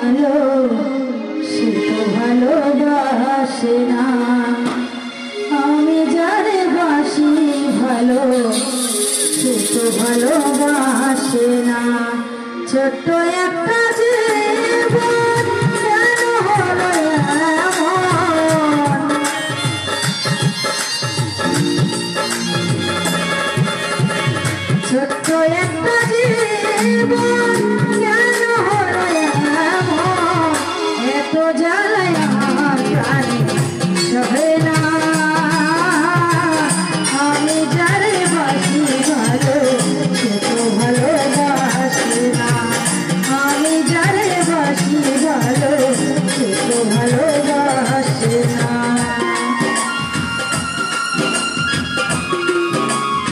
ভালো সে তো ভালোবাসে না। আমি যারে বাসি ভালো সে তো ভালোবাসে না। ছোট্ট একটা জীবন কেন হলো এমন, ছোট্ট একটা জীবন কেন হলো এমন, এত জ্বালায় আমার প্রাণে সহে না। আমি যারে বাসি ভালো সে তো ভালোবাসে না। আমি যারে বাসি ভালো সে তো ভালোবাসে না।